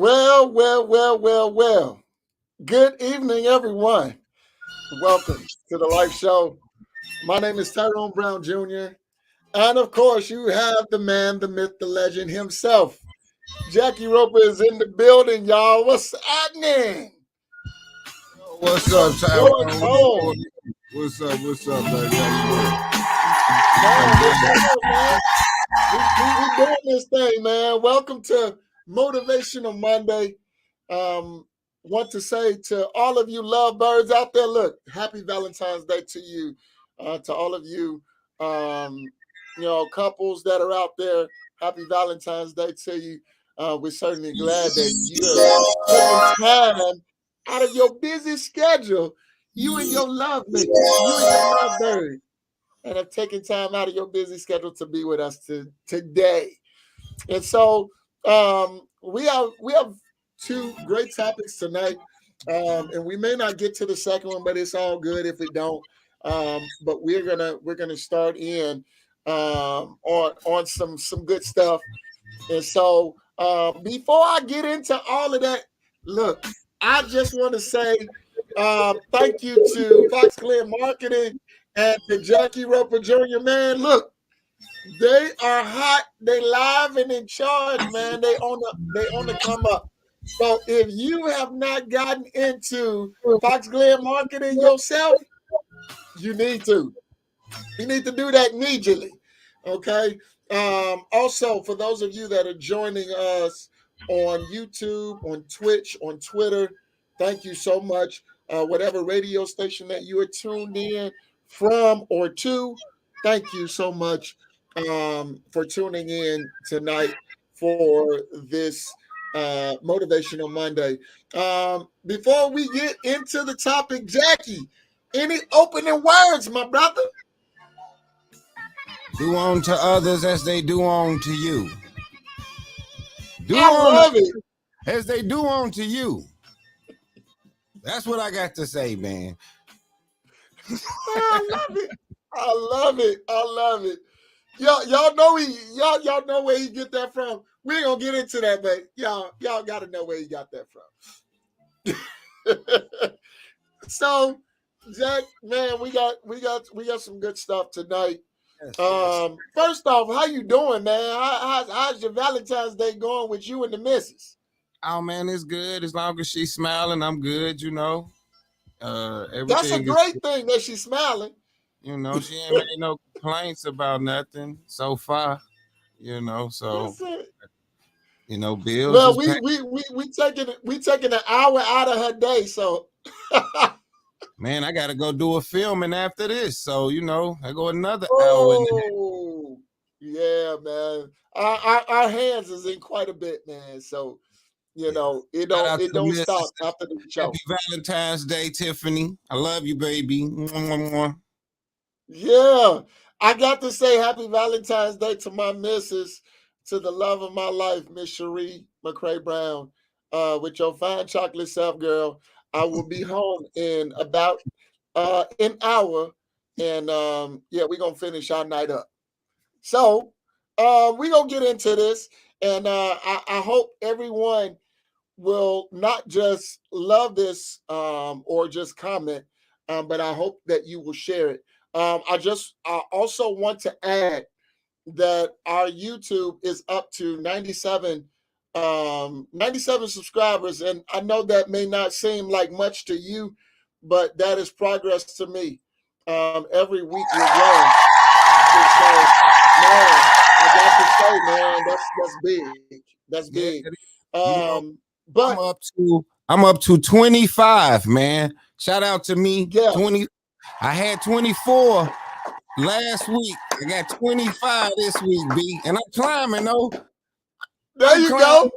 Well. Good evening, everyone. Welcome to the Life Show. My name is Tyrone Brown Jr. And of course, you have the man, the myth, the legend himself. Jackie Roper is in the building, y'all. What's happening? What's up, Going Tyrone? on? What's up, baby? Man? We doing this thing, man. Welcome to Motivational Monday. Want to say to all of you lovebirds out there, look, happy Valentine's Day to you. To all of you, couples that are out there, happy Valentine's Day to you. We're certainly glad that you have taken time out of your busy schedule, you and your lovemates, you and your lovebird, and have taken time out of your busy schedule to be with us today. And so we have two great topics tonight, and we may not get to the second one, but it's all good if we don't. But we're gonna start in on some good stuff. And so before I get into all of that, look, I just want to say thank you to Fox Glen Marketing and to Jackie Roper Jr. Man, look. They are hot. They live and in charge, man. They on the come up. So if you have not gotten into Fox Glen Marketing yourself, you need to. You need to do that immediately. Okay. Also, for those of you that are joining us on YouTube, on Twitch, on Twitter, thank you so much. Whatever radio station that you are tuned in from or to, thank you so much for tuning in tonight for this Motivational Monday. Before we get into the topic, Jackie, any opening words, my brother? Do unto others as they do unto you. I love it. As they do unto you. That's what I got to say, man. I love it. Y'all know where he get that from. We ain't gonna get into that, but y'all gotta know where he got that from. So, Jack, man, we got some good stuff tonight. Yes. First off, how you doing, man? How's your Valentine's Day going with you and the missus? Oh man, it's good. As long as she's smiling, I'm good, you know. That's a great thing that she's smiling. You know, she ain't made no complaints about nothing so far. You know, so you know, bills. Well, we taking an hour out of her day, so man, I gotta go do a filming after this. So, you know, I go another hour. Yeah, man. Our hands is in quite a bit, man. So, you know, it don't stop after the show. Happy Valentine's Day, Tiffany. I love you, baby. Yeah. I got to say happy Valentine's Day to my missus, to the love of my life, Miss Cherie McCray Brown, with your fine chocolate self, girl. I will be home in about an hour, and we're gonna finish our night up. So we're gonna get into this, and I hope everyone will not just love this or just comment, but I hope that you will share it. I also want to add that our YouTube is up to 97 subscribers, and I know that may not seem like much to you, but that is progress to me. Every week we're growing. So, man, I got to say, man, that's big. That's big. But I'm up to 25, man. Shout out to me. Yeah. 20. I had 24 last week. I got 25 this week, B. And I'm climbing, though. There you go.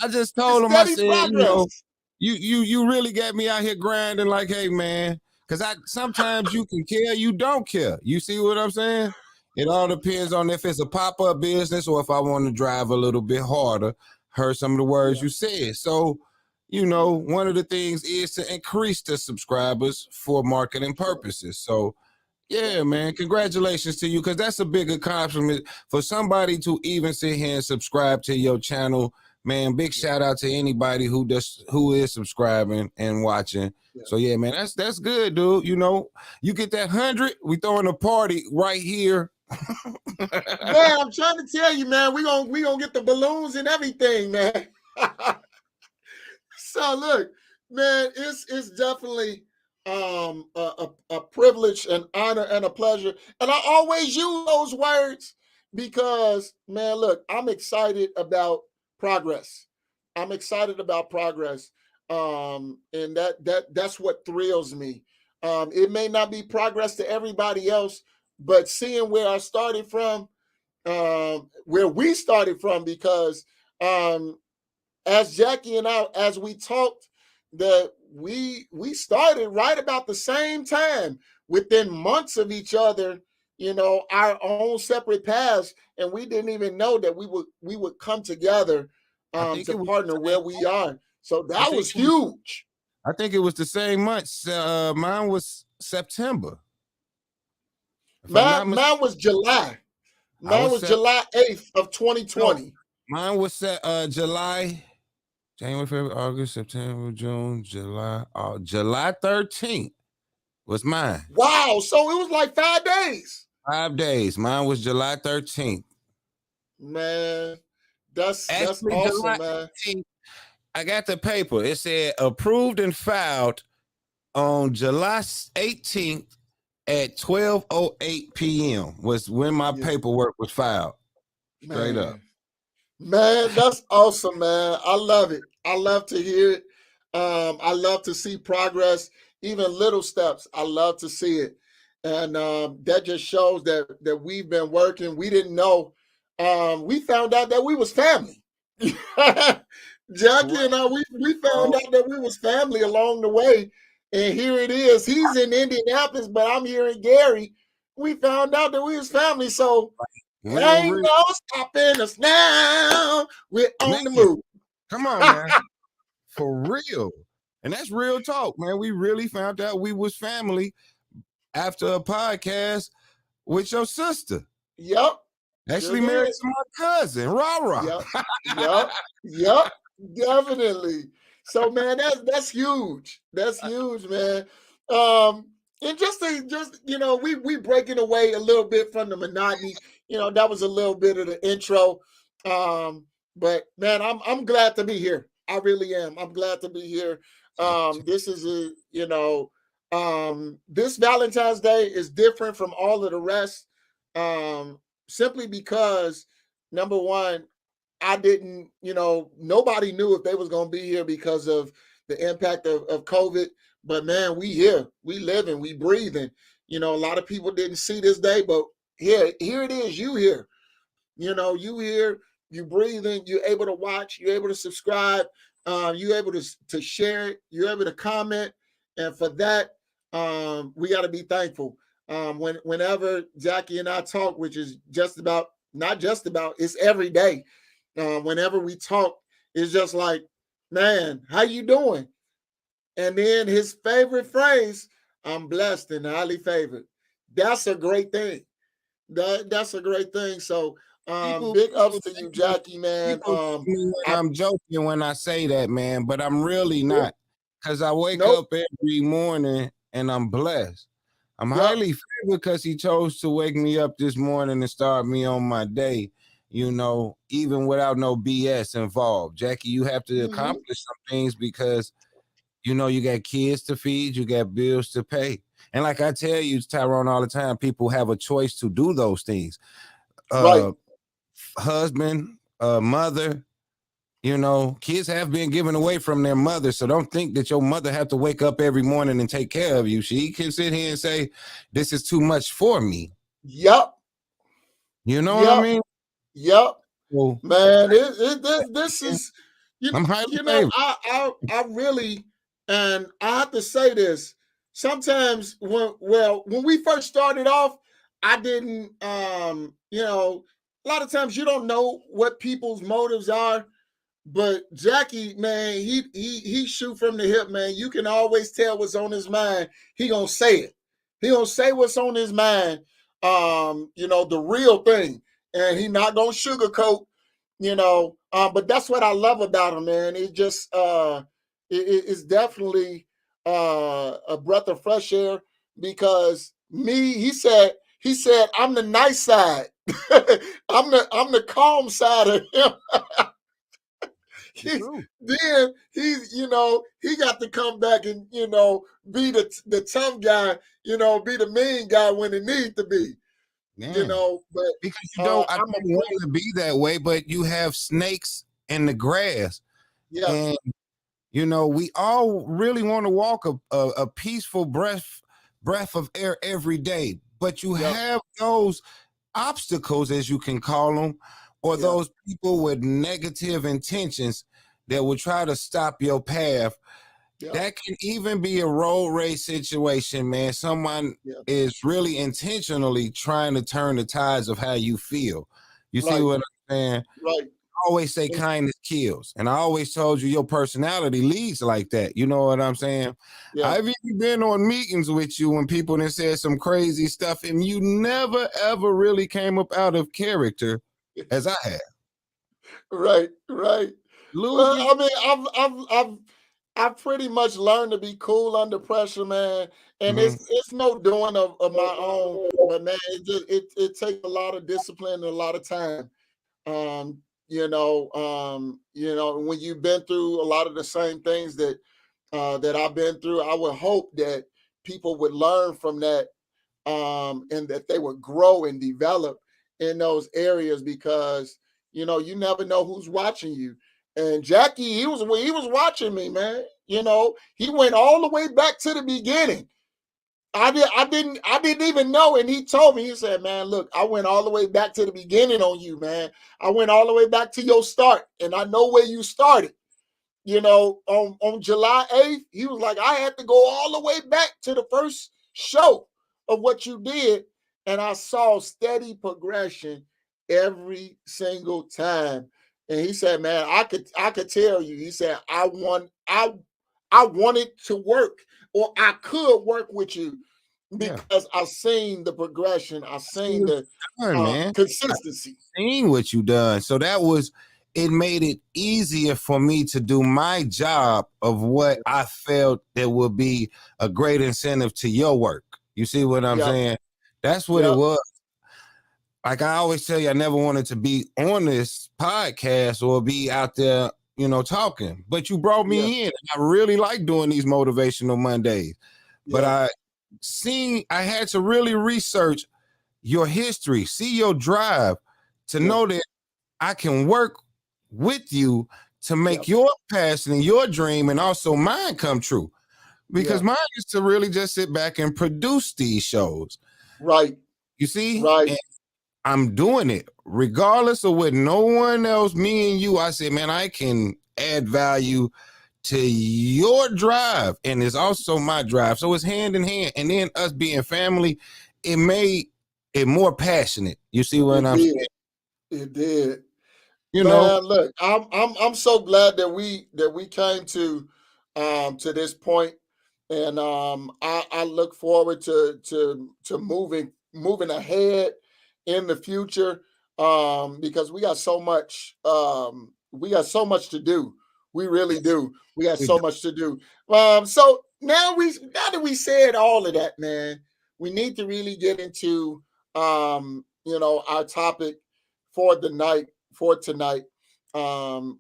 I just told him, I said, progress. You really got me out here grinding like, hey, man. Because sometimes you can care, you don't care. You see what I'm saying? It all depends on if it's a pop-up business or if I want to drive a little bit harder. Heard some of the words you said. So, you know, one of the things is to increase the subscribers for marketing purposes. So, yeah, man, congratulations to you, because that's a big accomplishment for somebody to even sit here and subscribe to your channel man, big shout out to anybody who is subscribing and watching. Yeah. So yeah, man, that's good, dude. You know, you get that 100, we throwing a party right here. Man, I'm trying to tell you, man, we gonna get the balloons and everything, man. So look, man, it's definitely a privilege, an honor, and a pleasure. And I always use those words because, man, look, I'm excited about progress. I'm excited about progress. And that's what thrills me. It may not be progress to everybody else, but seeing where I started from, where we started from, because as Jackie and I, as we talked, that we started right about the same time, within months of each other, our own separate paths, and we didn't even know that we would come together I think to it was partner the same where we are. So I that think was it was, huge. I think it was the same month. Mine was September, if I'm not mistaken. Mine was July. I Mine was was set. July 8th of No, 2020. mine was set. July, January, February, August, September, June, July. July 13th was mine. Wow. So it was like 5 days. 5 days. Mine was July 13th. Man, that's Actually, awesome, July man. 18th. I got the paper. It said approved and filed on July 18th at 12:08 p.m. was when my Yeah, paperwork was filed. Straight up. man. Man, that's awesome, man. I love it. I love to hear it. I love to see progress, even little steps. I love to see it, and that just shows that we've been working. We didn't know. We found out that we was family. Jackie Correct. and I, we found Oh, out that we was family along the way, and here it is. He's in Indianapolis, but I'm here in Gary. We found out that we was family, so real, ain't real. no stopping us now. We're Man, on the move. come on, man. For real. And that's real talk, man. We really found out we was family after a podcast with your sister. Yep, sure Actually married did. to my cousin, Rara. Yep, yep, yep, definitely. So man, that's huge. That's huge, man. And just we breaking away a little bit from the monotony. That was a little bit of the intro. But man, I'm glad to be here. I really am. I'm glad to be here. This is this Valentine's Day is different from all of the rest. Simply because number one, I didn't, nobody knew if they was going to be here because of the impact of COVID. But man, we here, we living, we breathing. A lot of people didn't see this day, but here it is. You here, you here, you breathing, you're able to watch, you're able to subscribe, you're able to share it, you're able to comment. And for that, we got to be thankful. Whenever Jackie and I talk, which is not just about, it's every day. Whenever we talk, it's just like, man, how you doing? And then his favorite phrase, I'm blessed and highly favored. That's a great thing. That's a great thing. So People, big ups people to think you, Jackie, man. people think me when I I'm joking when I say that, man, but I'm really yeah, not. Because I wake nope, up every morning and I'm blessed. I'm yep, highly favored because he chose to wake me up this morning and start me on my day, even without no BS involved. Jackie, you have to hmm accomplish some things because you got kids to feed, you got bills to pay. And like I tell you, Tyrone, all the time, people have a choice to do those things. right, Uh husband, mother, kids have been given away from their mother. So don't think that your mother have to wake up every morning and take care of you. She can sit here and say, this is too much for me. yep, You know what I yep, mean? yep. So Man, this is I'm highly you know favored. I really, and I have to say this. Sometimes when we first started off, I didn't a lot of times you don't know what people's motives are. But Jackie, man, he shoot from the hip, man. You can always tell what's on his mind. He gonna say it. He gonna say what's on his mind. The real thing, and he not gonna sugarcoat. But that's what I love about him, man. It's definitely a breath of fresh air because he said I'm the nice side. I'm the calm side of him. The truth. Then he got to come back and be the tough guy, be the mean guy when it needs to be, Yeah. But Because you don't, I I'm don't want it to be that way, but you have snakes in the grass. yeah, And we all really want to walk a peaceful breath of air every day. But you yeah, have those obstacles, as you can call them, or yeah, those people with negative intentions that will try to stop your path. yeah, That can even be a road race situation, man. Someone yeah. is really intentionally trying to turn the tides of how you feel. You see Right, what I'm saying? right. I always say And- kindness kills. And I always told you your personality leads like that. You know what I'm saying? Yeah. I've even been on meetings with you when people then said some crazy stuff and you never ever really came up out of character as I have. Right, right. Well, Losers. I mean, I've pretty much learned to be cool under pressure, man. And Mhm. it's no doing of my own, but man, it takes a lot of discipline and a lot of time. When you've been through a lot of the same things that I've been through, I would hope that people would learn from that, and that they would grow and develop in those areas because you never know who's watching you. And Jackie, he was watching me, man. He went all the way back to the beginning. I didn't even know, and he told me. He said, "Man, look, I went all the way back to the beginning on you, man. I went all the way back to your start, and I know where you started." On July 8th, he was like, I had to go all the way back to the first show of what you did. And I saw steady progression every single time. And he said, man, I could tell you. He said, I wanted to work, or I could work with you Yeah. because I seen the progression. I See seen what the you done, man. consistency. Seen what you done. So it made it easier for me to do my job of what I felt that would be a great incentive to your work. You see what I'm Yep. saying? That's what it Yep. was. Like I always tell you, I never wanted to be on this podcast or be out there, talking. But you brought Yeah. me in. And I really like doing these motivational Mondays. But Yeah. I had to really research your history, see your drive to Yeah. know that I can work with you to Yeah. make your passion and your dream and also mine come true. Because Yeah. mine is to really just sit back and produce these shows. Right. You see? Right. And I'm doing it regardless of what no one else, me and you. I said, man, I can add value to your drive. And it's also my drive. So it's hand in hand. And then us being family, it made it more passionate. You see what It I'm did. saying? It did. You know, Man, look, I'm so glad that we came to this point, and I look forward to moving ahead in the future, because we got so much to do. We really do. We got so much to do. So now that we said all of that, man, we need to really get into our topic for the night for tonight,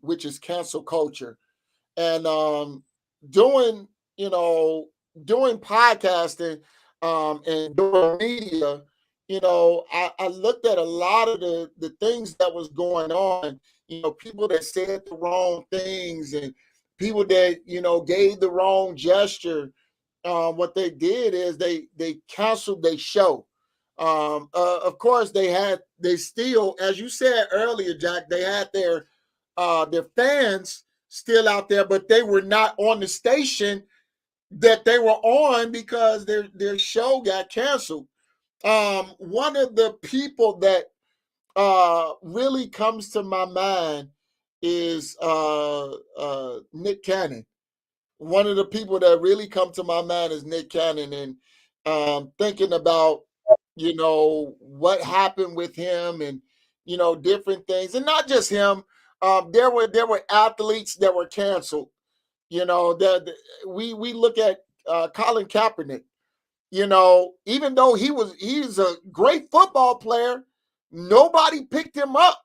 which is cancel culture. And doing, you know, doing podcasting, and doing media, I looked at a lot of the things that was going on, people that said the wrong things and people that, gave the wrong gesture. What they did is they canceled their show. Of course, they still, as you said earlier, Jack, they had their fans still out there, but they were not on the station that they were on because their show got canceled. One of the people that really comes to my mind is Nick Cannon. One of the people that really come to my mind is Nick Cannon, and thinking about what happened with him, and different things, and not just him. There were athletes that were canceled. We look at Colin Kaepernick. Even though he's a great football player, nobody picked him up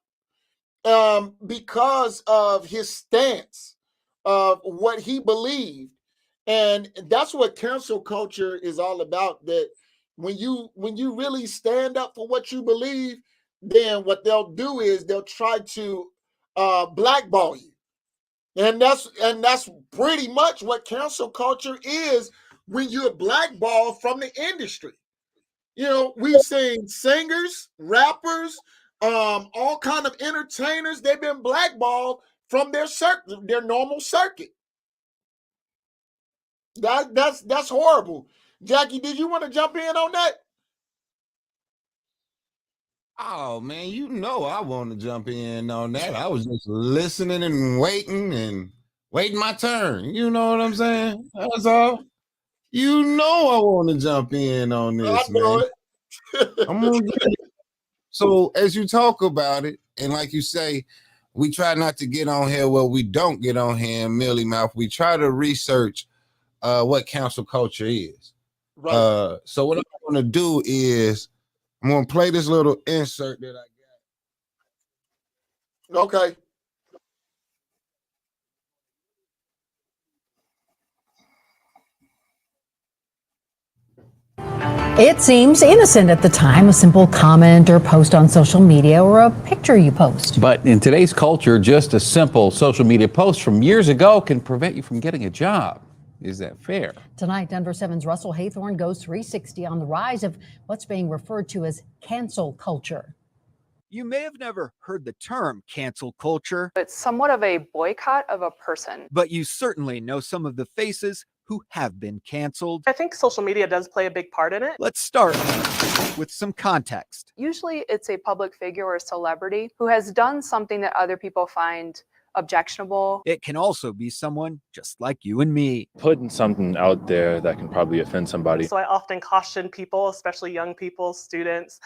because of his stance of what he believed. And that's what cancel culture is all about. That when you really stand up for what you believe, then what they'll do is they'll try to blackball you. And that's pretty much what cancel culture is when you're blackballed from the industry. We've seen singers, rappers, all kind of entertainers. They've been blackballed from their normal circuit. That's horrible. Jackie, did you want to jump in on that? Oh man, I want to jump in on that. I was just listening and waiting my turn. You know what I'm saying? That's all. I want to jump in on this, man. I'm gonna get it. So as you talk about it, and like you say, we try not to get on here where we don't get on here in mealy mouth. We try to research what cancel culture is. Right. So what I'm going to do is I'm going to play this little insert that I got. Okay. It seems innocent at the time, a simple comment or post on social media or a picture you post. But in today's culture, just a simple social media post from years ago can prevent you from getting a job. Is that fair? Tonight, Denver 7's Russell Haythorne goes 360 on the rise of what's being referred to as cancel culture. You may have never heard the term cancel culture. It's somewhat of a boycott of a person. But you certainly know some of the faces who have been canceled. I think social media does play a big part in it. Let's start with some context. Usually it's a public figure or a celebrity who has done something that other people find objectionable. It can also be someone just like you and me. Putting something out there that can probably offend somebody. So I often caution people, especially young people, students,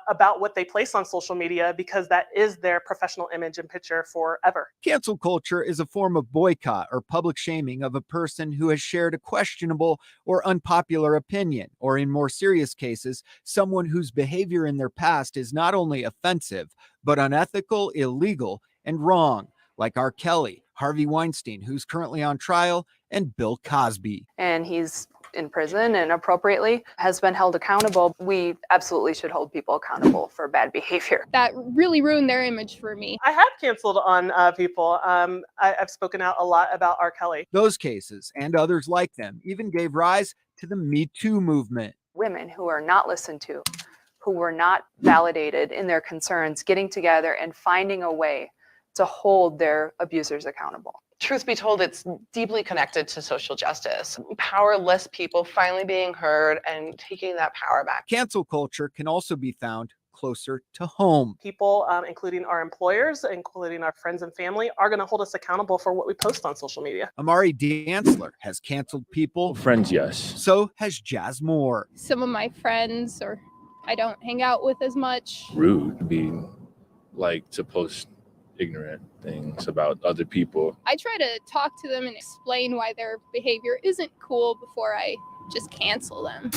about what they place on social media because that is their professional image and picture forever. Cancel culture is a form of boycott or public shaming of a person who has shared a questionable or unpopular opinion, or in more serious cases, someone whose behavior in their past is not only offensive, but unethical, illegal, and wrong. Like R. Kelly, Harvey Weinstein, who's currently on trial, and Bill Cosby. And he's in prison and appropriately has been held accountable. We absolutely should hold people accountable for bad behavior. That really ruined their image for me. I have canceled on people. I've spoken out a lot about R. Kelly. Those cases and others like them even gave rise to the Me Too movement. Women who are not listened to, who were not validated in their concerns, getting together and finding a way to hold their abusers accountable. Truth be told, it's deeply connected to social justice. Powerless people finally being heard and taking that power back. Cancel culture can also be found closer to home. People, including our employers, including our friends and family, are going to hold us accountable for what we post on social media. Amari Dantzler has canceled people. Friends, yes. So has Jazz Moore. Some of my friends, or I don't hang out with as much. Rude to be like to post ignorant things about other people. I try to talk to them and explain why their behavior isn't cool before I just cancel them.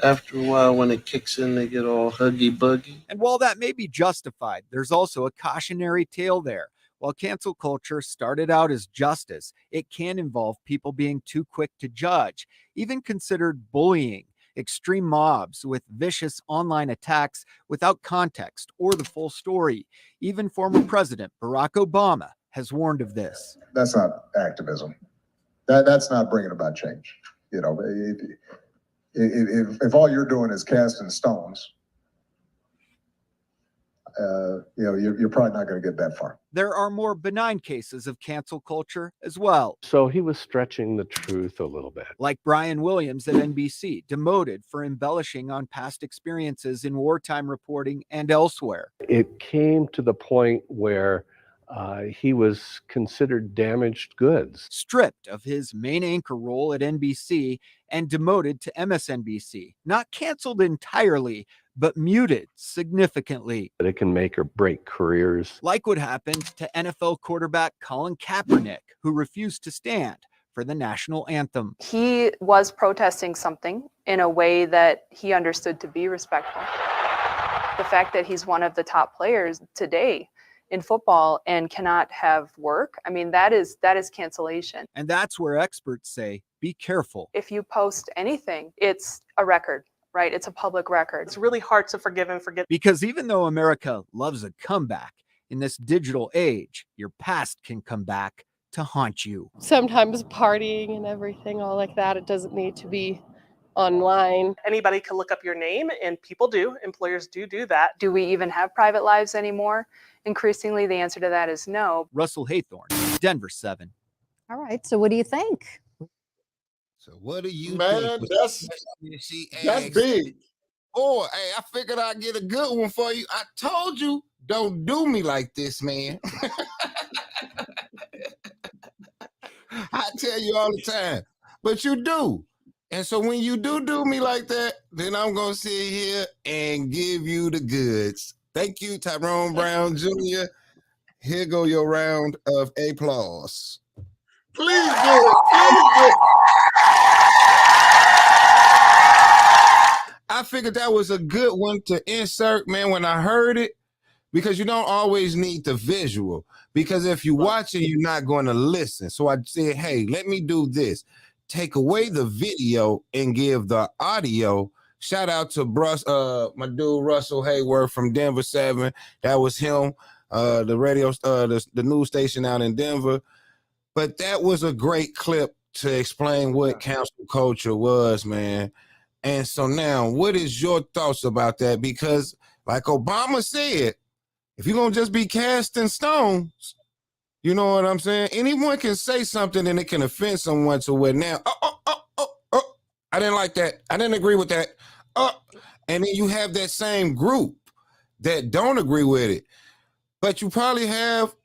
After a while, when it kicks in, they get all huggy-buggy. And while that may be justified, there's also a cautionary tale there. While cancel culture started out as justice, it can involve people being too quick to judge, even considered bullying. Extreme mobs with vicious online attacks without context or the full story. Even former President Barack Obama has warned of this. That's not activism. That's not bringing about change. If all you're doing is casting stones, you're probably not going to get that far. There are more benign cases of cancel culture as well. So he was stretching the truth a little bit. Like Brian Williams at NBC, demoted for embellishing on past experiences in wartime reporting and elsewhere. It came to the point where He was considered damaged goods. Stripped of his main anchor role at NBC and demoted to MSNBC. Not canceled entirely, but muted significantly. It can make or break careers. Like what happened to NFL quarterback Colin Kaepernick, who refused to stand for the national anthem. He was protesting something in a way that he understood to be respectful. The fact that he's one of the top players today in football and cannot have work, I mean, that is cancellation. And that's where experts say, be careful. If you post anything, it's a record, right? It's a public record. It's really hard to forgive and forget. Because even though America loves a comeback, in this digital age, your past can come back to haunt you. Sometimes partying and everything, all like that, it doesn't need to be online. Anybody can look up your name, and people do. Employers do that. Do we even have private lives anymore? Increasingly, the answer to that is no. Russell Haythorne, Denver 7. All right, so what do you think? So what do you Man, think? That's big. Oh, hey, I figured I'd get a good one for you. I told you, don't do me like this, man. I tell you all the time, but you do. And so when you do me like that, then I'm going to sit here and give you the goods. Thank you, Tyrone Brown Jr. Here go your round of applause. Please do it. Please do it. I figured that was a good one to insert, man, when I heard it, because you don't always need the visual. Because if you watch it, you're not going to listen. So I said, hey, let me do this. Take away the video and give the audio. Shout out to my dude Russell Hayworth from Denver 7. That was him, the radio, the news station out in Denver. But that was a great clip to explain what cancel culture was, man. And so now, what is your thoughts about that? Because like Obama said, if you're going to just be casting stones, you know what I'm saying? Anyone can say something and it can offend someone to where now, I didn't like that. I didn't agree with that. And then you have that same group that don't agree with it. But you probably have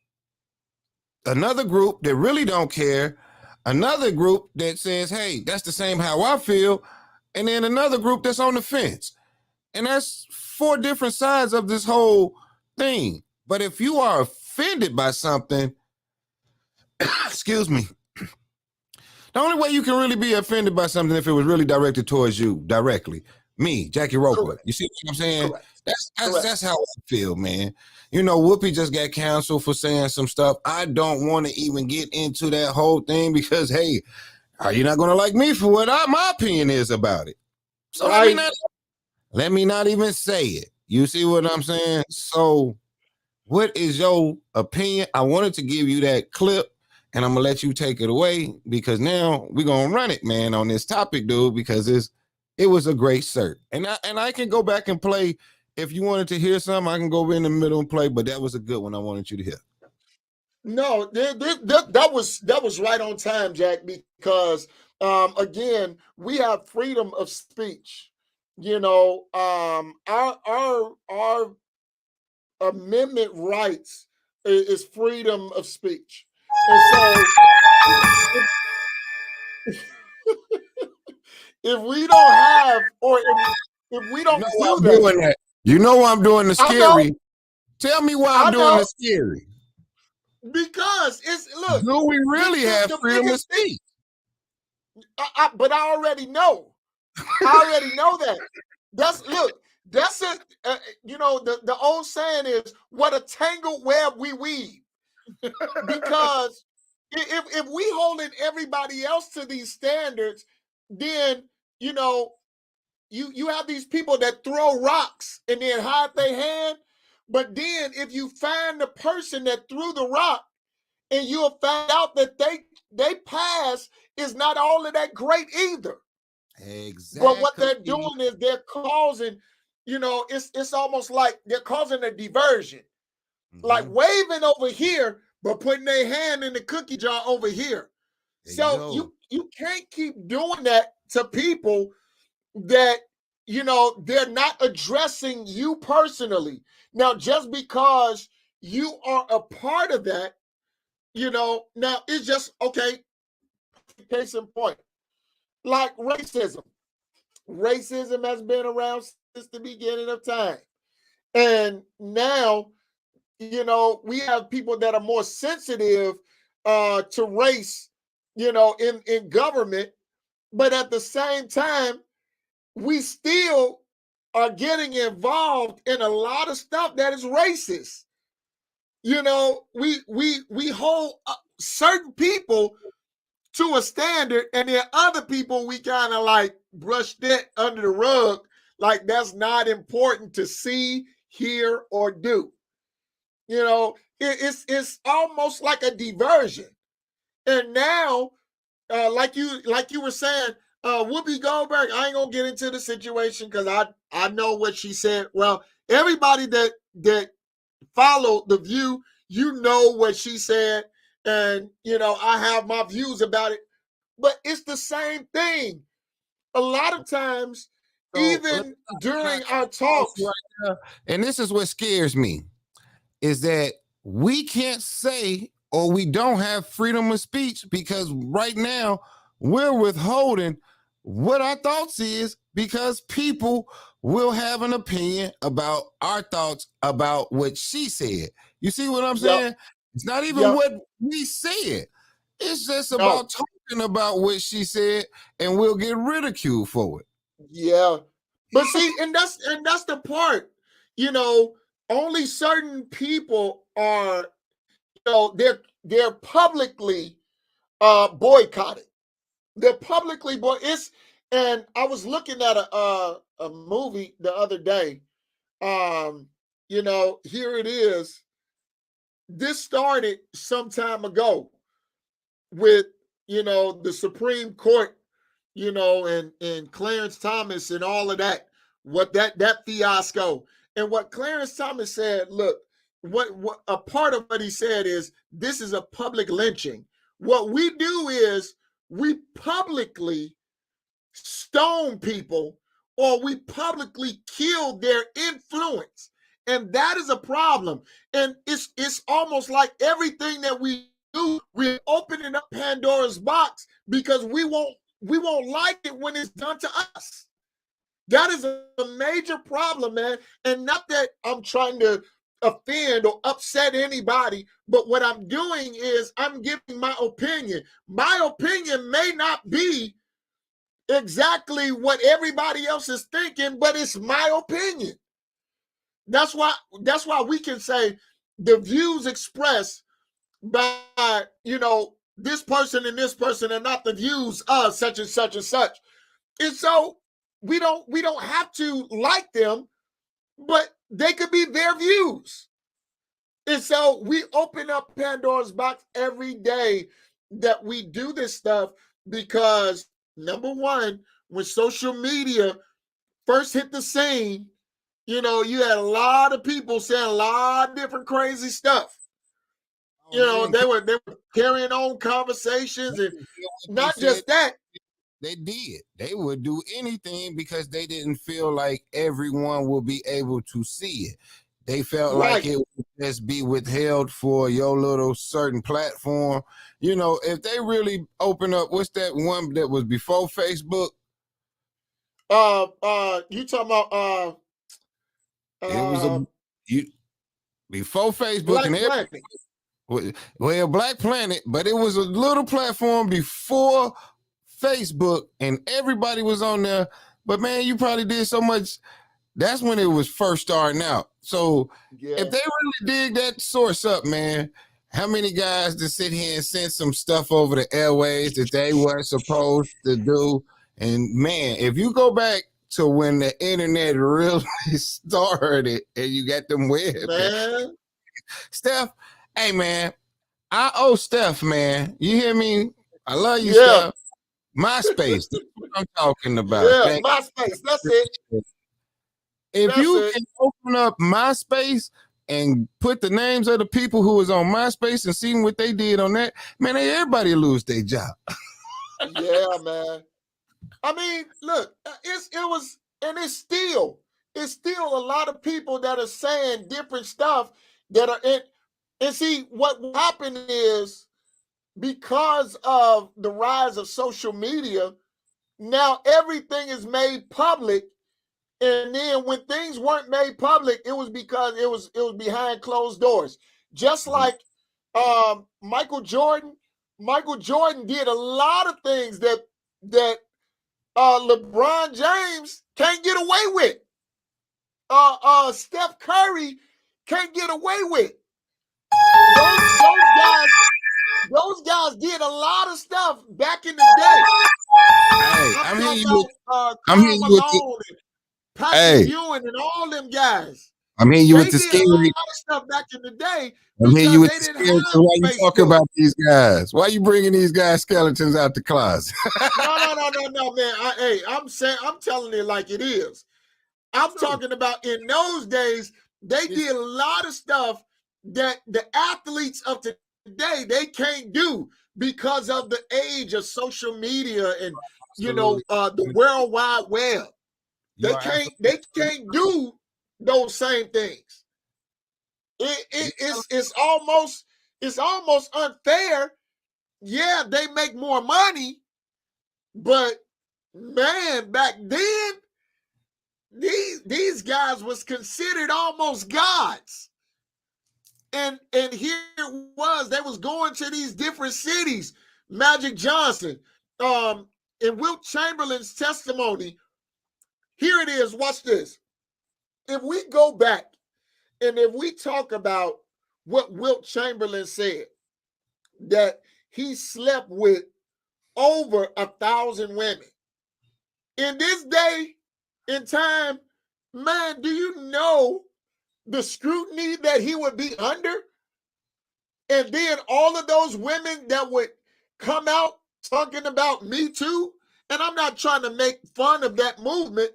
another group that really don't care, another group that says, hey, that's the same how I feel, and then another group that's on the fence. And that's 4 different sides of this whole thing. But if you are offended by something, excuse me, the only way you can really be offended by something if it was really directed towards you directly. Me, Jackie Roper. Correct. You see what I'm saying? That's how I feel, man. You know, Whoopi just got canceled for saying some stuff. I don't want to even get into that whole thing because, hey, are you not going to like me for what my opinion is about it? So let me not even say it. You see what I'm saying? So what is your opinion? I wanted to give you that clip, and I'm going to let you take it away because now we're going to run it, man, on this topic, dude, because it was a great cert. And I can go back and play. If you wanted to hear something, I can go in the middle and play, but that was a good one I wanted you to hear. No, that was right on time, Jack, because again, we have freedom of speech. You know, our amendment rights is freedom of speech. And so if we don't have, or if we don't do that, you know why I'm doing the scary. Tell me why I'm doing the scary. Because look. Do we really have freedom of speech? But I already know. I already know that. That's it. You know, the old saying is, "What a tangled web we weave." Because if we holding everybody else to these standards, then you know, you have these people that throw rocks and then hide their hand. But then if you find the person that threw the rock and you'll find out that they pass is not all of that great either. Exactly. But what they're doing is they're causing, you know, it's almost like they're causing a diversion. Mm-hmm. Like waving over here, but putting their hand in the cookie jar over here. So you can't keep doing that to people that, you know, they're not addressing you personally. Now, just because you are a part of that, now it's just okay. Case in point, like racism. Racism has been around since the beginning of time. And now, we have people that are more sensitive to race, in government. But at the same time, we still are getting involved in a lot of stuff that is racist. We hold certain people to a standard, and then other people we kind of like brush that under the rug, like that's not important to see, hear, or do. It's almost like a diversion. And now, like you were saying, Whoopi Goldberg, I ain't gonna get into the situation because I know what she said. Well, everybody that followed The View, what she said, and I have my views about it. But it's the same thing. A lot of times, even during our talks, and this is what scares me, is that we can't say, or we don't have freedom of speech, because right now we're withholding what our thoughts is, because people will have an opinion about our thoughts about what she said. You see what I'm saying? It's not even what we said. It's just about talking about what she said, and we'll get ridiculed for it. Yeah. But see, and that's the part, only certain people are, they're publicly boycotted. They're publicly and I was looking at a movie the other day. Here it is. This started some time ago with, the Supreme Court, and Clarence Thomas and all of that, what that fiasco. And what Clarence Thomas said, look, what a part of what he said is, this is a public lynching. What we do is we publicly stone people, or we publicly kill their influence. And that is a problem. And it's almost like everything that we do, we're opening up Pandora's box, because we won't like it when it's done to us. That is a major problem, man. And not that I'm trying to offend or upset anybody, but what I'm doing is I'm giving my opinion. My opinion may not be exactly what everybody else is thinking, but it's my opinion. That's why we can say the views expressed by this person and this person, and not the views of such and such and such. And so we don't have to like them, but they could be their views. And so we open up Pandora's box every day that we do this stuff, because number one, when social media first hit the scene, you had a lot of people saying a lot of different crazy stuff. They were carrying on conversations, and not just that. They did. They would do anything because they didn't feel like everyone will be able to see it. They felt like it would just be withheld for your little certain platform. If they really open up, what's that one that was before Facebook? You talking about it was before Facebook, Black and Planet. Well, Black Planet, but it was a little platform before Facebook, and everybody was on there. But man, you probably did so much. That's when it was first starting out. So if they really dig that source up, man, how many guys to sit here and send some stuff over the airways that they weren't supposed to do? And man, if you go back to when the internet really started, and you got them web, man. Steph, hey man, I owe Steph, man. You hear me? I love you, Steph. MySpace, that's what I'm talking about. Yeah, MySpace, that's it. If you can open up MySpace and put the names of the people who was on MySpace and see what they did on that, man, everybody lose their job. Yeah, man. I mean, look, it's still a lot of people that are saying different stuff, that are in. And see, what happened is because of the rise of social media, now everything is made public. And then when things weren't made public, it was because it was behind closed doors. Just like Michael Jordan. Michael Jordan did a lot of things that LeBron James can't get away with. Steph Curry can't get away with. Those guys did a lot of stuff back in the day. Hey, I'm talking about I'm Karl hitting you with Malone and Patrick hey, Ewing and all them guys. I'm hitting you They with the did a lot scary. of stuff back in the day I'm hitting you because with they the didn't scary. have Why you talking Facebook. about these guys? Why you bringing these guys skeletons out the closet? No, man. I'm telling it like it is. I'm talking about in those days, they did a lot of stuff that the athletes of today they can't do because of the age of social media and the World Wide Web. They can't do those same things. It's almost unfair. Yeah, they make more money, but man, back then these guys was considered almost gods. And here it was, they was going to these different cities. Magic Johnson, in Wilt Chamberlain's testimony, here it is, watch this. If we go back and if we talk about what Wilt Chamberlain said, that he slept with over 1,000 women. In this day in time, man, do you know the scrutiny that he would be under? And then all of those women that would come out talking about Me Too. And I'm not trying to make fun of that movement,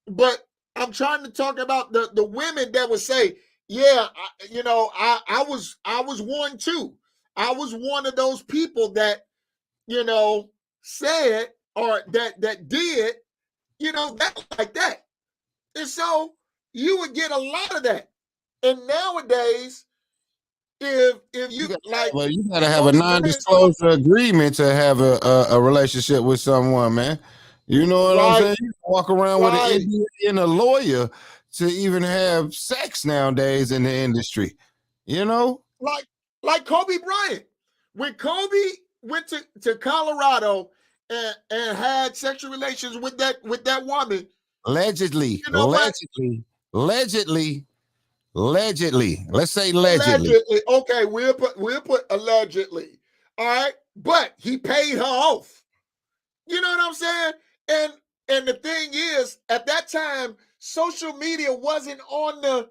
but I'm trying to talk about the women that would say, yeah, I was one too. I was one of those people that, said or that did, that like that. And so you would get a lot of that. And nowadays, if you like, well, you gotta have a non-disclosure agreement to have a relationship with someone, man. You know what I'm saying? You walk around with an NDA and a lawyer to even have sex nowadays in the industry. You know, like Kobe Bryant. When Kobe went to Colorado and had sexual relations with that woman, allegedly. Let's say allegedly. Okay, we'll put allegedly. All right, but he paid her off. You know what I'm saying? And the thing is, at that time, social media wasn't on the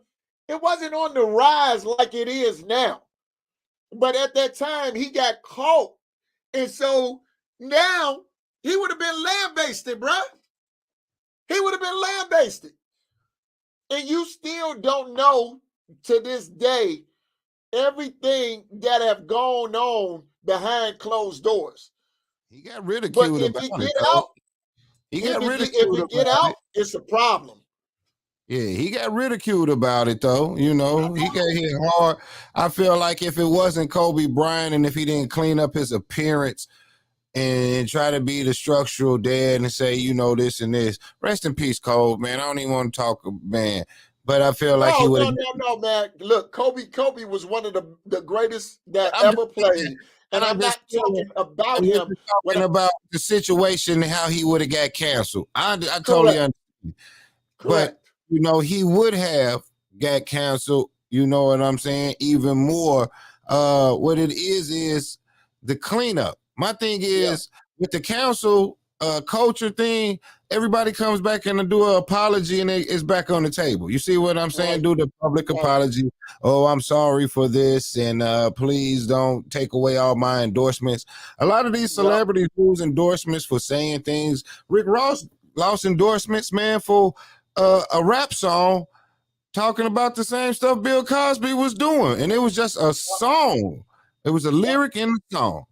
rise like it is now. But at that time, he got caught, and so now he would have been lambasted, bro. He would have been lambasted, and you still don't know to this day everything that have gone on behind closed doors. He got ridiculed about it. If it get out, it's a problem. Yeah, he got ridiculed about it though. You know, he got hit hard. I feel like if it wasn't Kobe Bryant and if he didn't clean up his appearance and try to be the structural dad and say, this and this. Rest in peace, Kobe, man. I don't even want to talk, man. But I feel like he would. No, man. Look, Kobe was one of the greatest that ever played. And I'm not talking about him. Talking about the situation and how he would have got canceled. I totally understand. Correct. But he would have got canceled. You know what I'm saying? Even more. What it is the cleanup. My thing is with the council culture thing, everybody comes back and do an apology and it's back on the table. You see what I'm saying? Right. Do the public apology. Oh, I'm sorry for this, and please don't take away all my endorsements. A lot of these celebrities lose endorsements for saying things. Rick Ross lost endorsements, man, for a rap song talking about the same stuff Bill Cosby was doing, and it was just a song. It was a lyric in the song.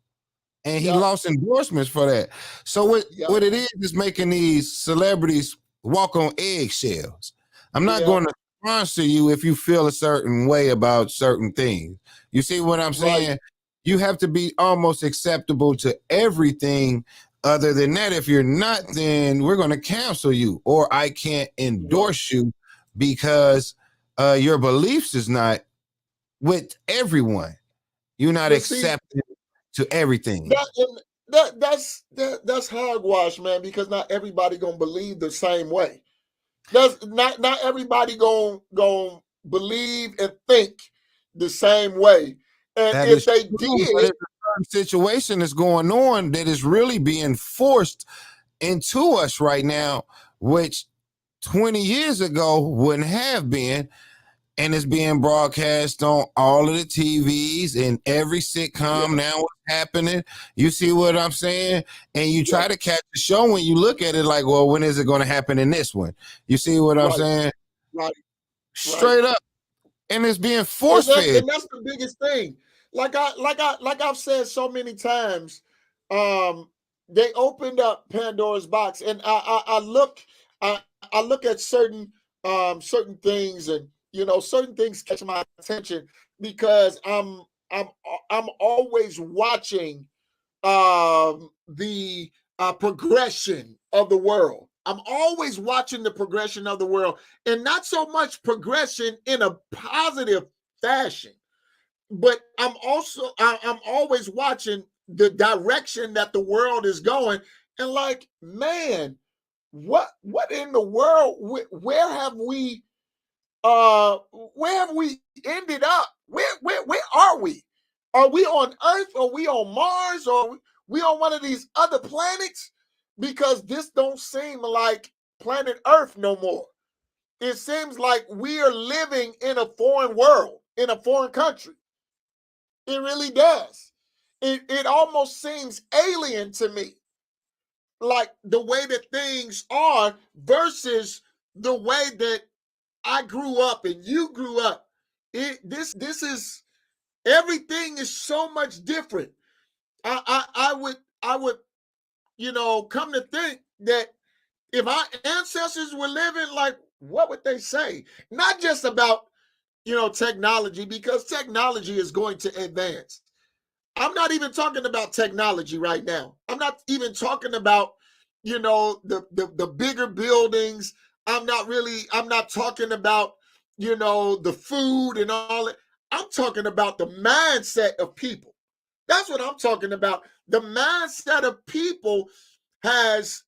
And he lost endorsements for that. So what it is making these celebrities walk on eggshells. I'm not going to sponsor you if you feel a certain way about certain things. You see what I'm saying? Right. You have to be almost acceptable to everything. Other than that, if you're not, then we're going to cancel you, or I can't endorse you because your beliefs is not with everyone. You're not But see, accepted to everything. that's hogwash, man, because not everybody gonna believe the same way. That's not everybody gonna believe and think the same way. And That if is they true, but did, it's a certain situation that's going on that is really being forced into us right now, which 20 years ago wouldn't have been. And it's being broadcast on all of the TVs and every sitcom now is happening. You see what I'm saying? And you try to catch the show when you look at it like, well, when is it going to happen in this one? You see what I'm saying? right, Straight up. And it's being and force fed. that's the biggest thing. Like I've said so many times, they opened up Pandora's box, and I look at certain things, and certain things catch my attention because I'm I'm always watching the progression of the world. I'm always watching the progression of the world, and not so much progression in a positive fashion, but I'm always watching the direction that the world is going, and like, man, what in the world? Where have we ended up? Where are we? Are we on Earth? Are we on Mars? Or we on one of these other planets? Because this don't seem like planet Earth no more. It seems like we are living in a foreign world, in a foreign country. It really does. It almost seems alien to me, like the way that things are versus the way that I grew up and you grew up. This is, everything is so much different. I would come to think that if our ancestors were living, like, what would they say? Not just about technology, because technology is going to advance. I'm not even talking about technology right now. I'm not even talking about the bigger buildings. I'm not talking about the food and all that. I'm talking about the mindset of people. That's what I'm talking about. The mindset of people has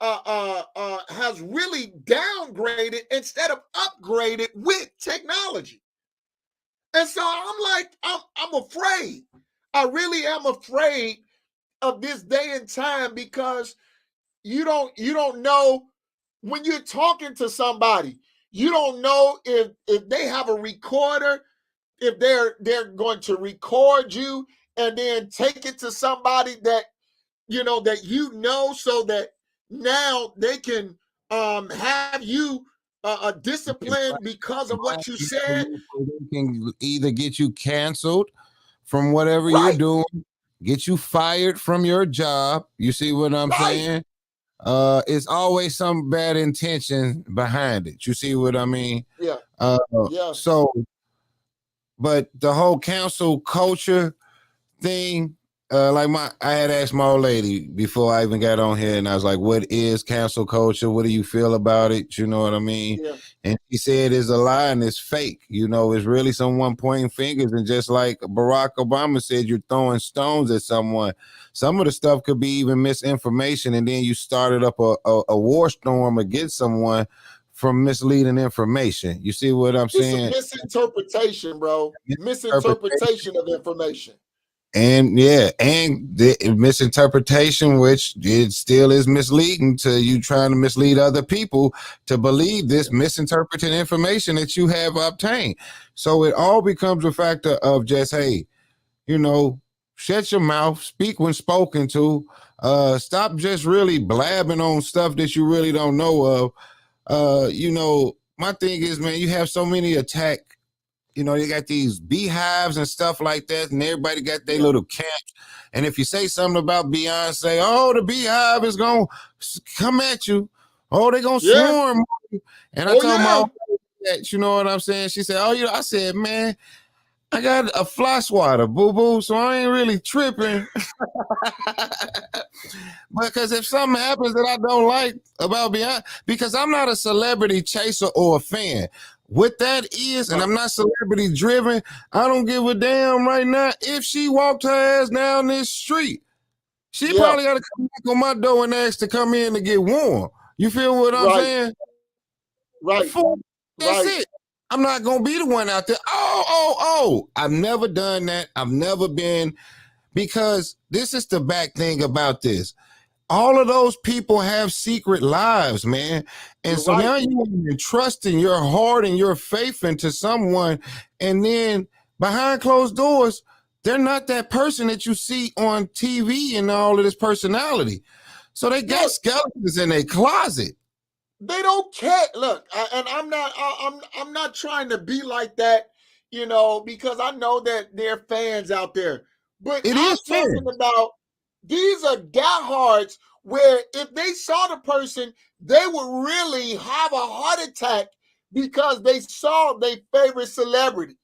really downgraded instead of upgraded with technology. And so I'm afraid. I really am afraid of this day and time, because you don't know when you're talking to somebody. You don't know if they have a recorder, if they're going to record you and then take it to somebody that so that now they can have you disciplined because of what you said. They can either get you canceled from whatever you're Right. doing, get you fired from your job. You see what I'm saying? It's always some bad intention behind it. You see what I mean? Yeah. So, but the whole cancel culture thing, I had asked my old lady before I even got on here, and I was like, what is cancel culture? What do you feel about it? You know what I mean? Yeah. And she said it's a lie and it's fake. It's really someone pointing fingers, and just like Barack Obama said, you're throwing stones at someone. Some of the stuff could be even misinformation, and then you started up a war storm against someone from misleading information. You see what I'm saying? It's a misinterpretation, bro. Misinterpretation of information. And the misinterpretation, which it still is misleading to you, trying to mislead other people to believe this misinterpreted information that you have obtained. So it all becomes a factor of just, hey, shut your mouth, speak when spoken to, stop just really blabbing on stuff that you really don't know of. My thing is, man, you have so many attack. They got these beehives and stuff like that, and everybody got their little camps. And if you say something about Beyonce, oh, the beehive is going to come at you. Oh, they're going to swarm. And I told my that, you know what I'm saying? She said, oh, I said, man, I got a fly swatter, boo-boo, so I ain't really tripping. Because if something happens that I don't like about Beyonce, because I'm not a celebrity chaser or a fan. What that is, and I'm not celebrity driven, I don't give a damn right now. If she walked her ass down this street, she probably got to come back on my door and ask to come in to get warm. You feel what I'm saying? Right. That's it. I'm not going to be the one out there. Oh. I've never done that. I've never been, because this is the back thing about this. All of those people have secret lives, man. And so now you are entrusting your heart and your faith into someone, and then behind closed doors, they're not that person that you see on TV and all of this personality. So they got skeletons in their closet. They don't care. Look, and I'm not trying to be like that, because I know that there are fans out there. But I'm talking about, these are diehards where if they saw the person, they would really have a heart attack because they saw their favorite celebrity.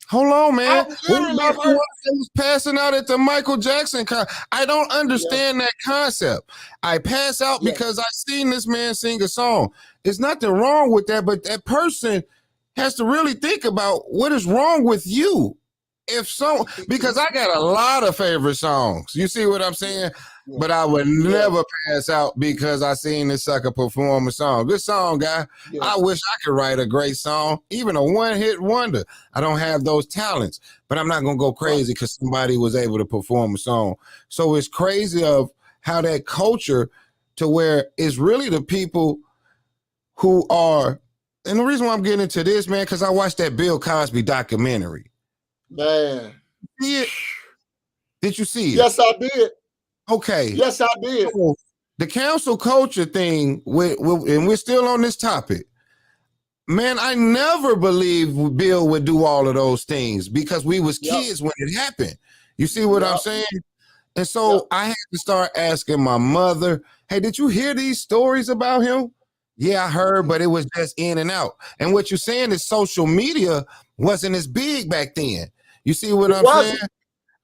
Hold on, man. What about the one that was passing out at the Michael Jackson concert? I don't understand that concept. I pass out because I seen this man sing a song. There's nothing wrong with that, but that person has to really think about what is wrong with you. Because I got a lot of favorite songs. You see what I'm saying? But I would never pass out because I seen this sucker perform a song. Good song, guy. I wish I could write a great song, even a one-hit wonder. I don't have those talents, but I'm not going to go crazy because somebody was able to perform a song. So it's crazy of how that culture, to where it's really the people who are, and the reason why I'm getting into this, man, because I watched that Bill Cosby documentary. Man. See it? Did you see it? Yes, I did. Okay. Yes, I did. So the cancel culture thing, and we're still on this topic. Man, I never believed Bill would do all of those things because we was kids when it happened. You see what I'm saying? And so I had to start asking my mother, hey, did you hear these stories about him? Yeah, I heard, but it was just in and out. And what you're saying is social media wasn't as big back then. You see what I'm saying?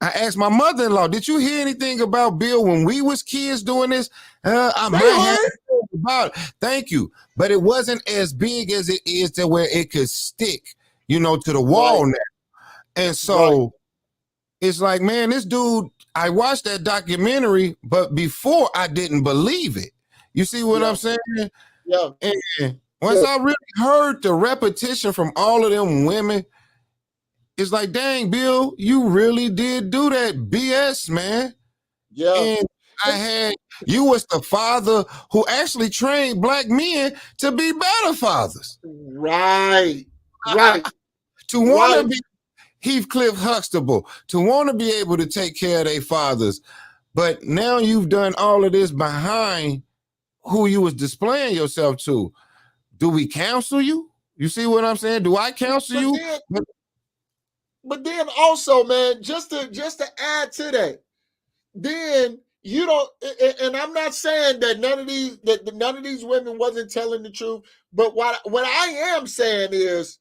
I asked my mother-in-law, did you hear anything about Bill when we was kids doing this? I might have heard about it. Thank you. But it wasn't as big as it is to where it could stick, to the wall now. And so it's like, man, this dude, I watched that documentary, but before I didn't believe it. You see what I'm saying? Yeah. And once I really heard the repetition from all of them women, it's like, dang, Bill, you really did do that BS, man. Yeah. And you was the father who actually trained black men to be better fathers. Right. To want to be Heathcliff Huxtable, to want to be able to take care of their fathers. But now you've done all of this behind who you was displaying yourself to. Do we counsel you? You see what I'm saying? Do I counsel you? But then also, man, just to add to that, then you don't, and I'm not saying that none of these women wasn't telling the truth, but what I am saying is,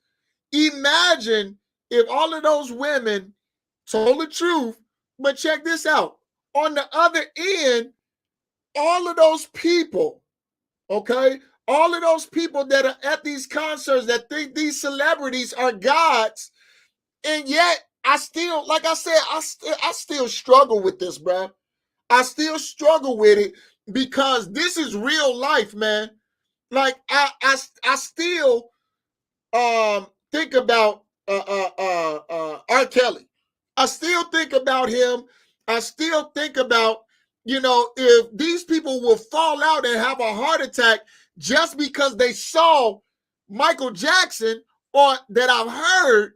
imagine if all of those women told the truth. But check this out. On the other end, all of those people, all of those people that are at these concerts that think these celebrities are gods, and yet I still, like I said, I still struggle with this, bro. I still struggle with it because this is real life, man. Like I still think about R. Kelly. I still think about him. I still think about, if these people will fall out and have a heart attack just because they saw Michael Jackson, or that I've heard.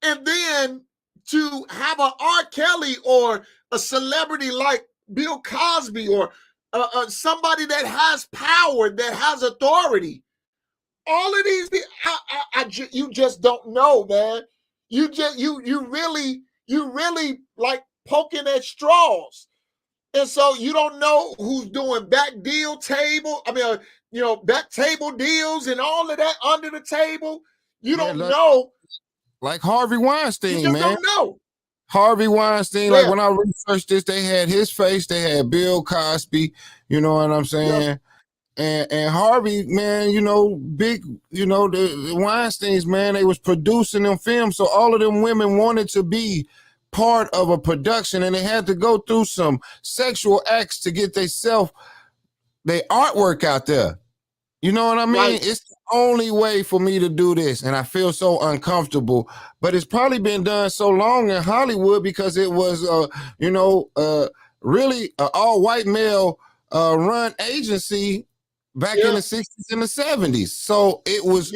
And then to have an R. Kelly or a celebrity like Bill Cosby, or somebody that has power, that has authority, all of these, you just don't know, man. You really like poking at straws, and so you don't know who's doing back deal table. I mean, back table deals and all of that under the table. You Yeah, don't know. Like Harvey Weinstein, You just man. don't know. Harvey Weinstein, Yeah. like when I researched this, they had his face, they had Bill Cosby, you know what I'm saying? And Harvey, man, big, the Weinsteins, man, they was producing them films. So all of them women wanted to be part of a production, and they had to go through some sexual acts to get their artwork out there. You know what I mean? Right. It's the only way for me to do this, and I feel so uncomfortable. But it's probably been done so long in Hollywood because it was, really an all-white male run agency back in the 60s and the 70s. So it was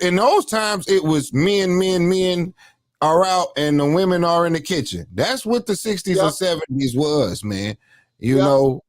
in those times, it was men are out and the women are in the kitchen. That's what the 60s and 70s was, man. You know.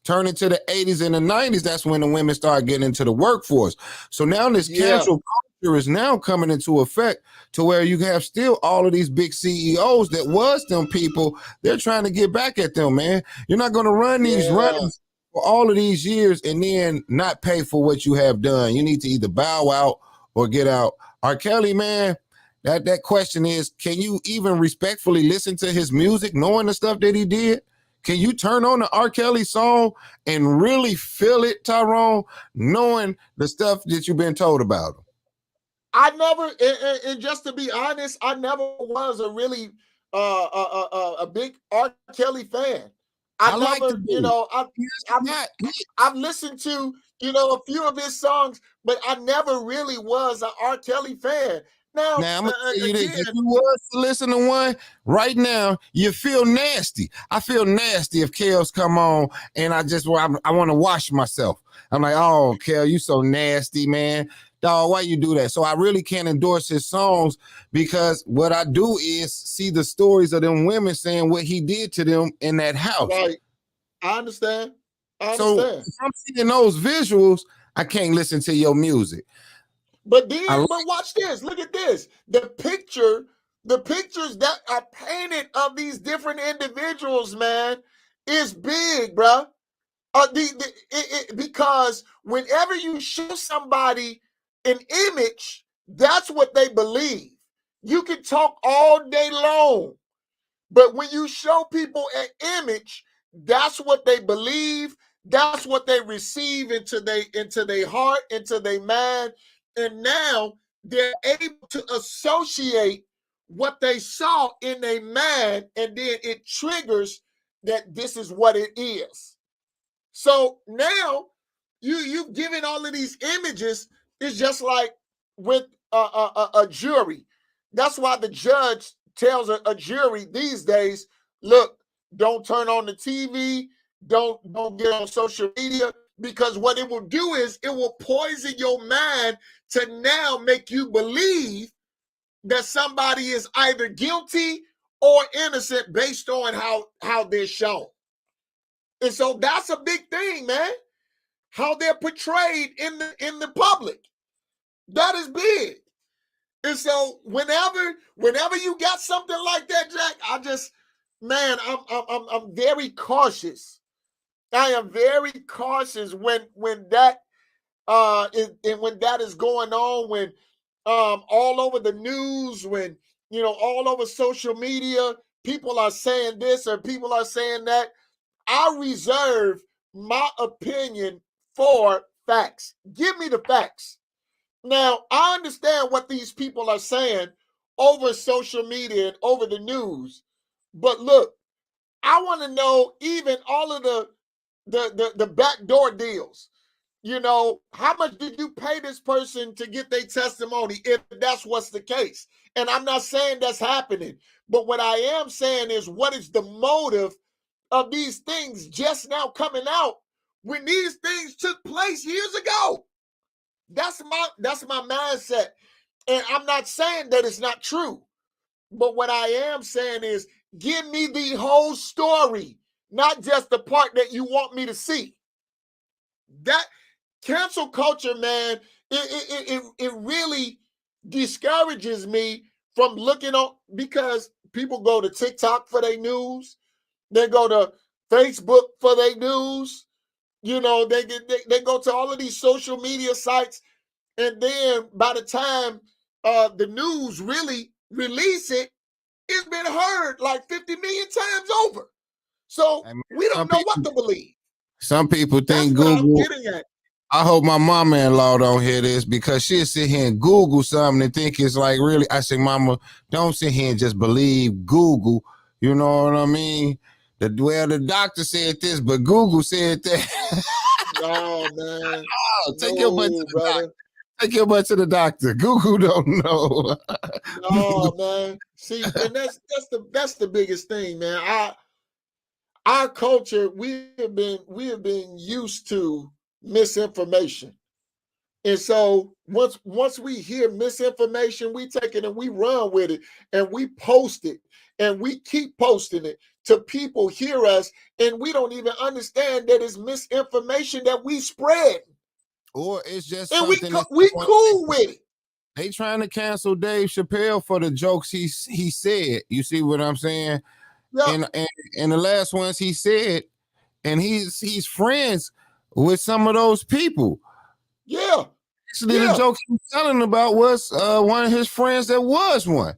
Turning to the 80s and the 90s, that's when the women started getting into the workforce. So now this cancel culture is now coming into effect to where you have still all of these big CEOs that was them people. They're trying to get back at them, man. You're not going to run these runs for all of these years and then not pay for what you have done. You need to either bow out or get out. R. Kelly, man, that question is, can you even respectfully listen to his music knowing the stuff that he did? Can you turn on the R. Kelly song and really feel it, Tyrone, knowing the stuff that you've been told about him? I never, and just to be honest, I never was a really a big R. Kelly fan. I've listened to a few of his songs, but I never really was an R. Kelly fan. Now I'm gonna tell you this: if you was to listen to one right now, you feel nasty. I feel nasty if Kels come on and I want to wash myself. I'm like, oh, Kel, you so nasty, man. Dog, why you do that? So I really can't endorse his songs because what I do is see the stories of them women saying what he did to them in that house. Right. I understand. So if I'm seeing those visuals, I can't listen to your music. But watch this. Look at this. The pictures that are painted of these different individuals, man, is big, bro. Because whenever you show somebody an image, that's what they believe. You can talk all day long, but when you show people an image, that's what they believe. That's what they receive into their heart, into their mind. And now they're able to associate what they saw in their mind, and then it triggers that this is what it is. So now you've given all of these images. It's just like with a jury. That's why the judge tells a jury these days, look, don't turn on the TV, don't get on social media, because what it will do is it will poison your mind to now make you believe that somebody is either guilty or innocent based on how they're shown. And so that's a big thing, man. How they're portrayed in the public. That is big. And so whenever you got something like that, Jack, I'm very cautious. I am very cautious when that when that is going on, when all over the news, when all over social media, people are saying this or people are saying that. I reserve my opinion for facts. Give me the facts. Now, I understand what these people are saying over social media and over the news. But look, I want to know even all of the backdoor deals. How much did you pay this person to get their testimony if that's what's the case? And I'm not saying that's happening. But what I am saying is, what is the motive of these things just now coming out when these things took place years ago? That's my mindset. And I'm not saying that it's not true. But what I am saying is, give me the whole story, not just the part that you want me to see. That cancel culture, man, it really discourages me from looking on, because people go to TikTok for their news. They go to Facebook for their news. You know, they go to all of these social media sites, and then by the time the news really release it, it's been heard like 50 million times over. So we don't know what to believe. Some people That's think what I'm Google. getting at. I hope my mama-in-law don't hear this, because she'll sit here and Google something and think it's like really. I say, Mama, don't sit here and just believe Google. You know what I mean? The doctor said this, but Google said that. No, man. Take your butt to the brother. doctor. Take your butt to the doctor. Google don't know. No, man. See, and that's the biggest thing, man. Our culture, we have been used to misinformation. And so once we hear misinformation, we take it and we run with it, and we post it, and we keep posting it to people hear us, and we don't even understand that it's misinformation that we spread. Or it's just and something we cool with it. They trying to cancel Dave Chappelle for the jokes he said. You see what I'm saying? Yeah. And the last ones he said, and he's friends with some of those people. Yeah. Actually, the joke he was telling about was one of his friends that was one.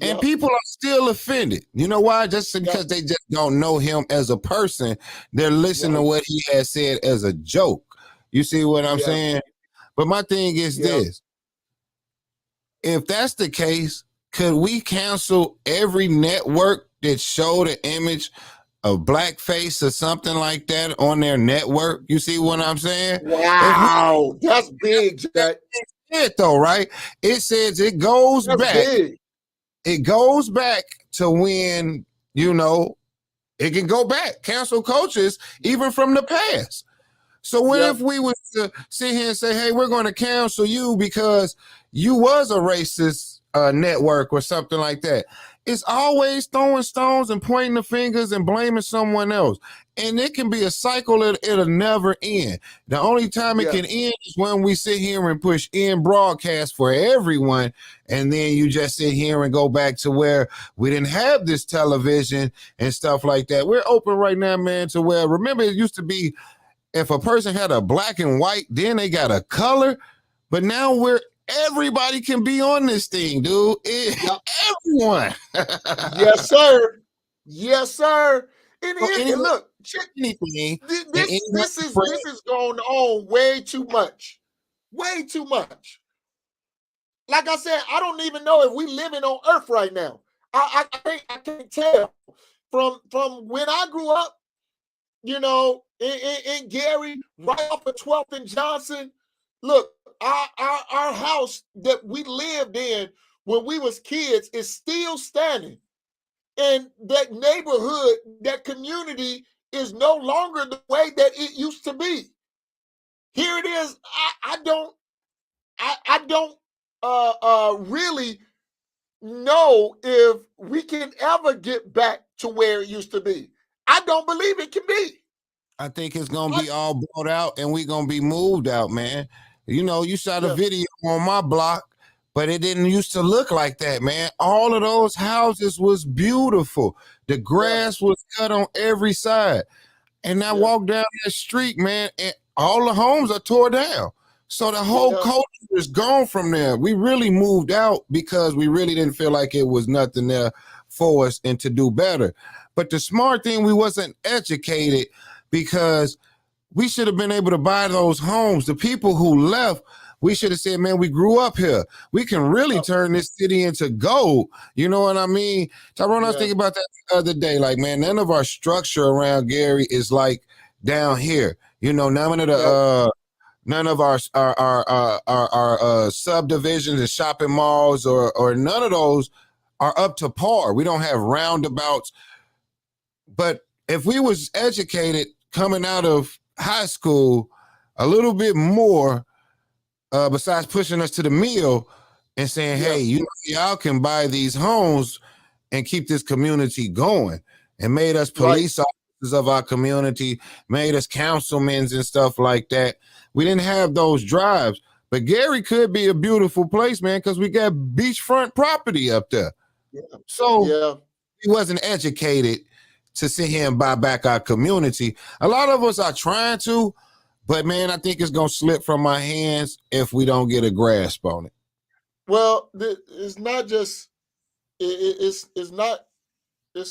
And people are still offended. You know why? Just because they just don't know him as a person. They're listening to what he has said as a joke. You see what I'm saying? But my thing is this. If that's the case, could we cancel every network that showed an image of blackface or something like that on their network? You see what I'm saying? Wow, that's big, Jack. It though, right? It says it goes back. Big. It goes back to when, you know, it can go back. Cancel cultures even from the past. So what if we was to sit here and say, hey, we're going to cancel you because you was a racist network or something like that? It's always throwing stones and pointing the fingers and blaming someone else. And it can be a cycle that it'll never end. The only time it can end is when we sit here and push in broadcast for everyone. And then you just sit here and go back to where we didn't have this television and stuff like that. We're open right now, man, to where, remember, it used to be if a person had a black and white, then they got a color. But now everybody can be on this thing, dude. Everyone. Yes, sir. Yes, sir. And look, this is going on way too much. Way too much. Like I said, I don't even know if we living on Earth right now. I can't tell. From when I grew up, you know, in Gary, right off of 12th and Johnson. Look, our house that we lived in when we was kids is still standing. And that neighborhood, that community is no longer the way that it used to be. Here it is. I don't really know if we can ever get back to where it used to be. I don't believe it can be. I think it's going to be all brought out and we're going to be moved out, man. You know, you shot a video on my block, but it didn't used to look like that, man. All of those houses was beautiful. The grass was cut on every side. And I walked down that street, man, and all the homes are tore down. So the whole culture is gone from there. We really moved out because we really didn't feel like it was nothing there for us and to do better. But the smart thing, we wasn't educated, because we should have been able to buy those homes. The people who left, we should have said, man, we grew up here. We can really turn this city into gold. You know what I mean? Tyrone, I was thinking about that the other day. Like, man, none of our structure around Gary is like down here. You know, none of our subdivisions and shopping malls or none of those are up to par. We don't have roundabouts. But if we was educated coming out of high school a little bit more, besides pushing us to the mill and saying, hey, you know, y'all can buy these homes and keep this community going, and made us police officers of our community, made us councilmen and stuff like that. We didn't have those drives. But Gary could be a beautiful place, man, because we got beachfront property up there. So he wasn't educated to sit here and buy back our community. A lot of us are trying to, but man, I think it's gonna slip from my hands if we don't get a grasp on it. Well, it's not just it's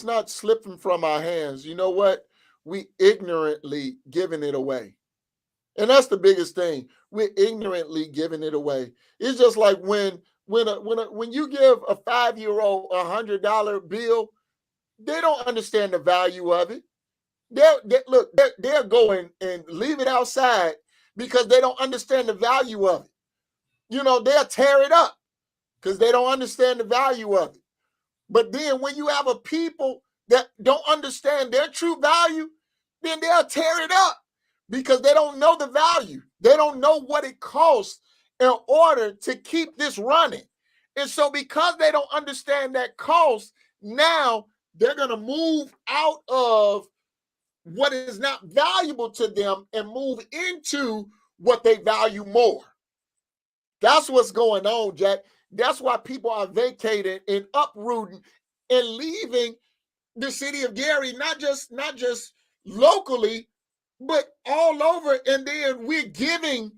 not slipping from our hands. You know what? We ignorantly giving it away. And that's the biggest thing. We're ignorantly giving it away. It's just like when you give a 5-year-old $100 bill, they don't understand the value of it. They're going and leave it outside because they don't understand the value of it. You know, they'll tear it up because they don't understand the value of it. But then when you have a people that don't understand their true value, then they'll tear it up because they don't know the value. They don't know what it costs in order to keep this running. And so because they don't understand that cost, now they're going to move out of what is not valuable to them and move into what they value more. That's what's going on, Jack. That's why people are vacating and uprooting and leaving the city of Gary, not just locally, but all over. And then we're giving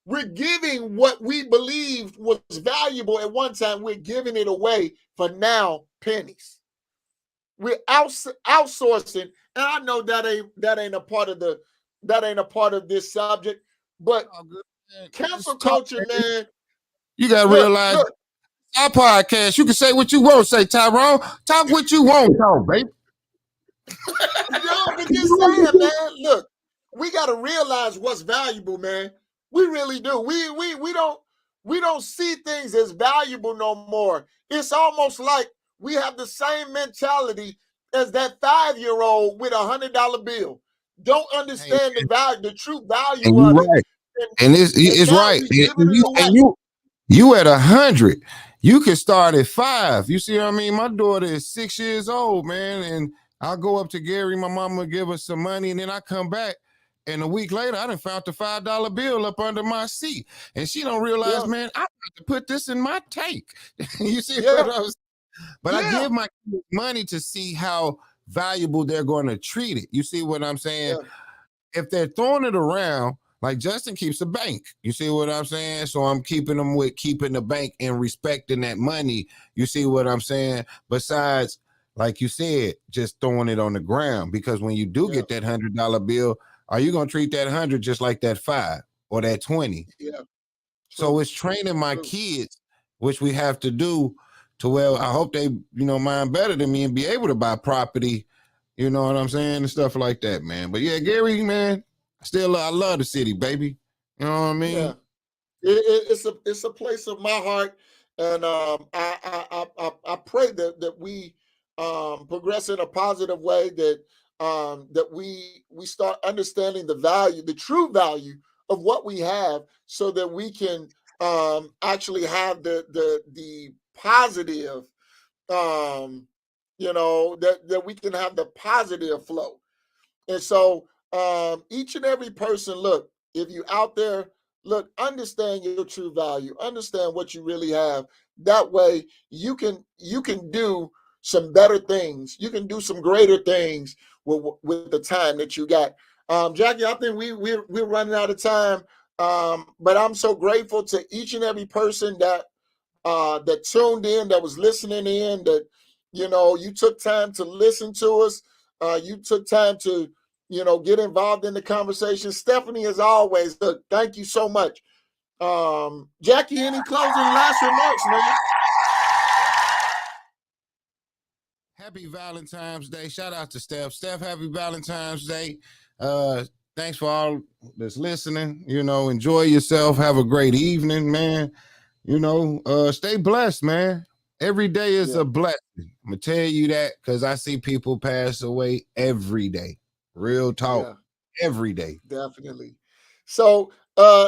what we believed was valuable at one time. We're giving it away for now pennies. We're outsourcing, and I know that ain't a part of this subject, but cancel culture, man. You gotta realize our podcast, you can say what you want to say, Tyrone. Talk what you want, talk, baby. No, but just saying, man. Look, we got to realize what's valuable, man. We really do. We don't see things as valuable no more. It's almost like we have the same mentality as that 5-year-old with $100 bill. Don't understand the value, the true value of it. Right. And it's right. And You at 100, you can start at 5. You see what I mean? My daughter is 6 years old, man, and I'll go up to Gary. My mama will give us some money, and then I come back, and a week later, I done found the $5 bill up under my seat, and she don't realize, man, I got to put this in my tank. You see what I'm saying? But I give my kids money to see how valuable they're going to treat it. You see what I'm saying? If they're throwing it around, like Justin keeps a bank. You see what I'm saying? So I'm keeping them with keeping the bank and respecting that money. You see what I'm saying? Besides, like you said, just throwing it on the ground. Because when you do get that $100 bill, are you going to treat that 100 just like that 5 or that 20? Yeah. So it's training my kids, which we have to do to where I hope they, mind better than me and be able to buy property. You know what I'm saying? And stuff like that, man. But yeah, Gary, man, I love the city, baby. You know what I mean? Yeah. It's a place of my heart, and I pray that we progress in a positive way, that we start understanding the value, the true value of what we have, so that we can actually have the positive, that we can have the positive flow. And so each and every person, look, if you out there, look, understand your true value, understand what you really have. That way you can do some better things. You can do some greater things with the time that you got. Jackie, I think we're running out of time. But I'm so grateful to each and every person that tuned in, that was listening in, that you took time to listen to us. You took time to get involved in the conversation. Stephanie, as always, look, thank you so much. Jackie, any closing last remarks, man? Happy Valentine's Day. Shout out to Steph. Steph, happy Valentine's Day. Thanks for all that's listening. Enjoy yourself. Have a great evening, man. Stay blessed, man. Every day is a blessing. I'm going to tell you that because I see people pass away every day. Real talk. Every day. Definitely. So,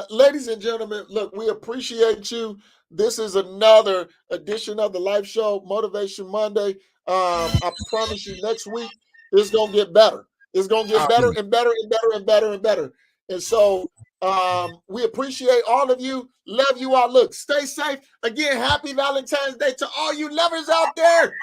ladies and gentlemen, look, we appreciate you. This is another edition of the Life Show, Motivation Monday. I promise you, next week it's gonna get better. It's gonna get better and better and better and better and better. And so, we appreciate all of you. Love you all. Look, stay safe. Again, happy Valentine's Day to all you lovers out there.